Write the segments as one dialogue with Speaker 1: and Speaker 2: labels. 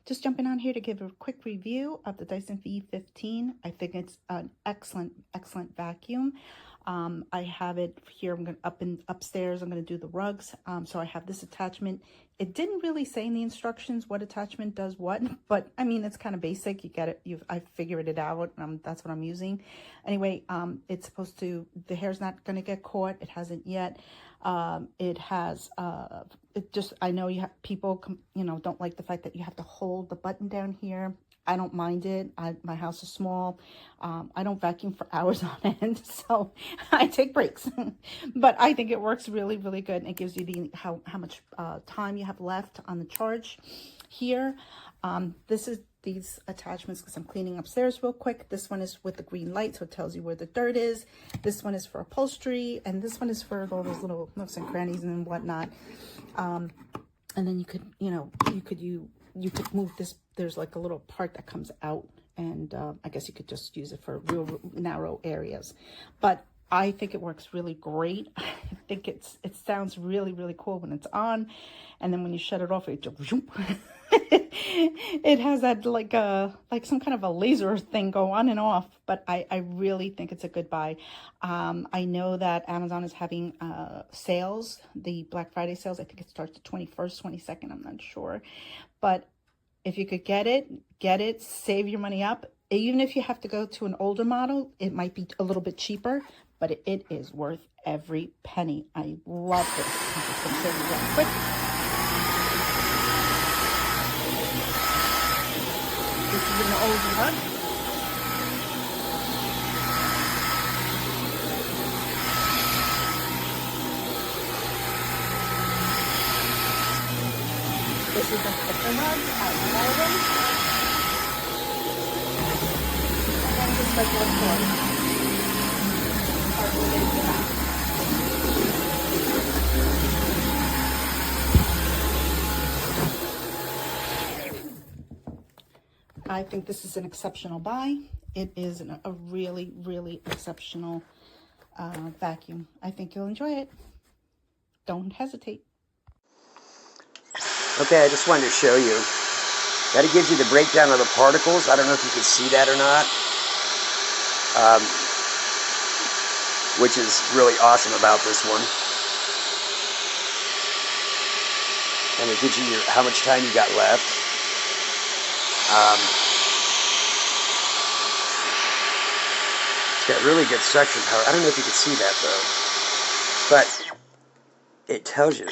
Speaker 1: Just jumping on here to give a quick review of the Dyson V15. I think it's an excellent vacuum. I have it here. I'm going upstairs. I'm going to do the rugs. So I have this attachment. It didn't really say in the instructions what attachment does what, but I mean, it's kind of basic. You get it. I figured it out. That's what I'm using. Anyway, it's supposed to, the hair's not going to get caught. It hasn't yet. It has, I know people, don't like the fact that you have to hold the button down here. I don't mind it. My house is small. I don't vacuum for hours on end, so I take breaks. But I think it works really, really good, and it gives you how much time you have left on the charge here. This is these attachments because I'm cleaning upstairs real quick. This one is with the green light, so it tells you where the dirt is. This one is for upholstery, and this one is for all those little nooks and crannies and whatnot. And then you could move this. There's like a little part that comes out, and I guess you could just use it for real narrow areas. But I think it works really great. I think it sounds really, really cool when it's on, and then when you shut it off, it just it has that like some kind of a laser thing go on and off. But I really think it's a good buy. I know that Amazon is having sales, the Black Friday sales. I think it starts the 21st, 22nd. I'm not sure, but if you could get it, save your money up. Even if you have to go to an older model, it might be a little bit cheaper, but it is worth every penny. I love this. I'm just going to show you real quick. This is an older one. This is a thicker mug. I love them. And then just regular cord. I think this is an exceptional buy. It is a really, really exceptional vacuum. I think you'll enjoy it. Don't hesitate.
Speaker 2: Okay, I just wanted to show you that it gives you the breakdown of the particles. I don't know if you can see that or not, which is really awesome about this one. And it gives you how much time you got left. It's got really good suction power. I don't know if you can see that though, but it tells you.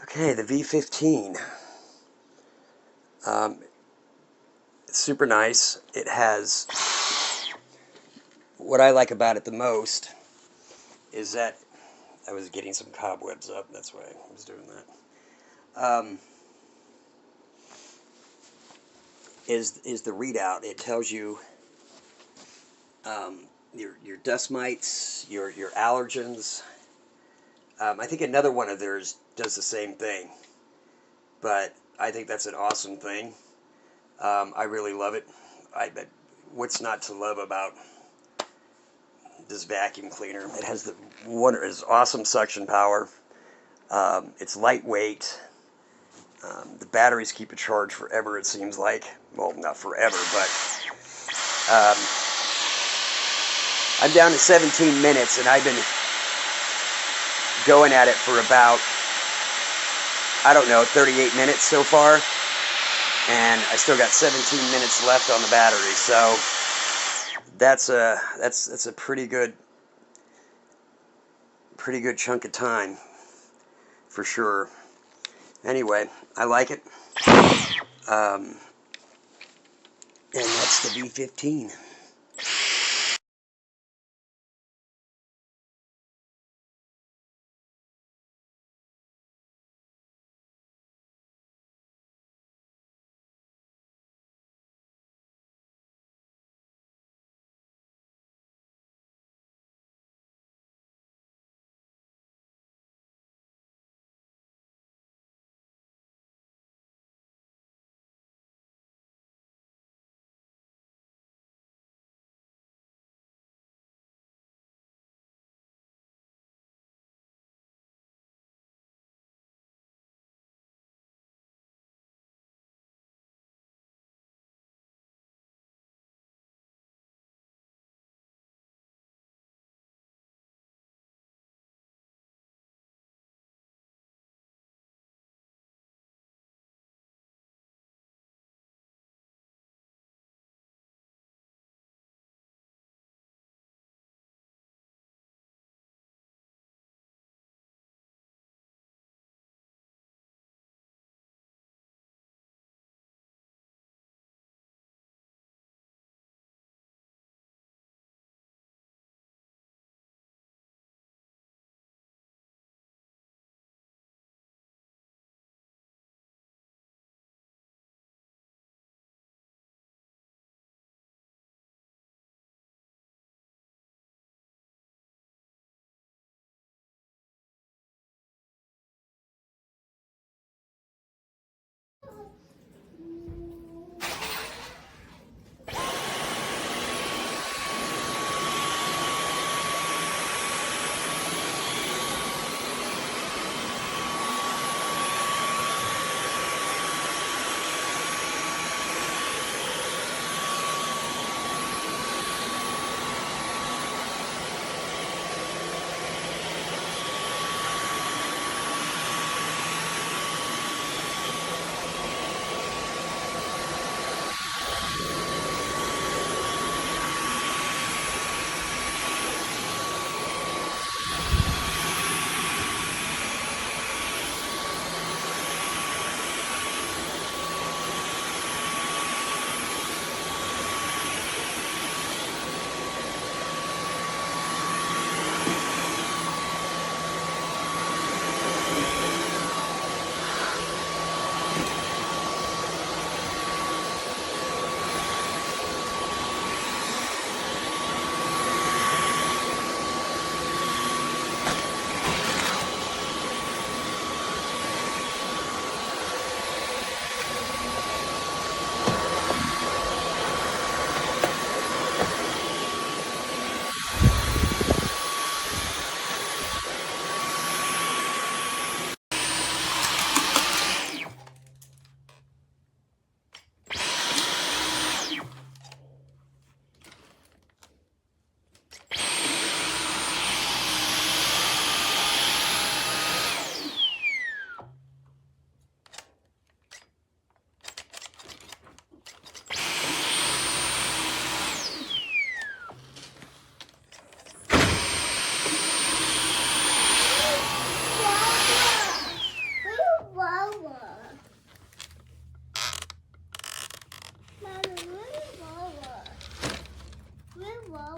Speaker 2: Okay, the V15. It's super nice. It has, what I like about it the most is that, I was getting some cobwebs up, that's why I was doing that. Is the readout. It tells you your dust mites, your allergens. I think another one of theirs does the same thing, but I think that's an awesome thing. I really love it. What's not to love about this vacuum cleaner? It has it's awesome suction power. It's lightweight. The batteries keep it charged forever, it seems like. Well, not forever, but I'm down to 17 minutes, and I've been going at it for about, I don't know, 38 minutes so far, and I still got 17 minutes left on the battery, so that's a pretty good chunk of time for sure. Anyway, I like it, and that's the V15.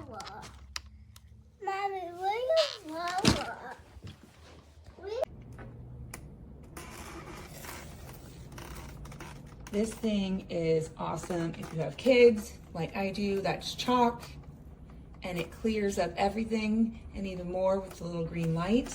Speaker 3: flower. Mommy, where's the flower?
Speaker 4: This thing is awesome if you have kids like I do. That's chalk, and it clears up everything and even more with the little green light.